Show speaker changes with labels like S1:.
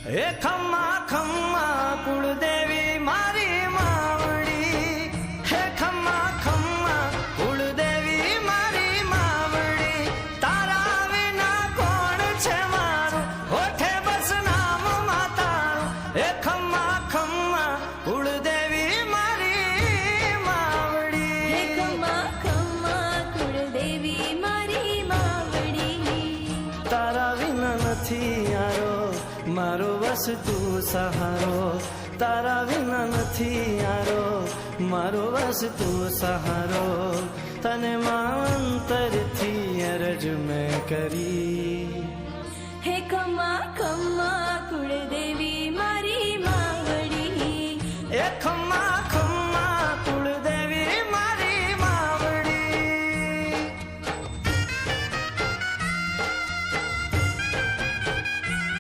S1: હે ખમ્મા ખમ્મા કુળદેવી મારી માવડી, હે ખમ્મા ખમ્મા કુળદેવી મારી માવડી, તારા વિના કોણ છે મારું, હોઠે બસ નામ માતારું. હે ખમ્મા ખમ્મા કુળદેવી મારી માવડી,
S2: હે ખમ્મા ખમ્મા કુળદેવી મારી માવડી.
S1: તારા વિના નથી યારો મારો વસ્તુ સહારો, તારા વિના નથી યારો મારો વસ્તુ સહારો. તને અંતરથી અરજ મેં કરી,
S2: હે ખમ્મા ખમ્મા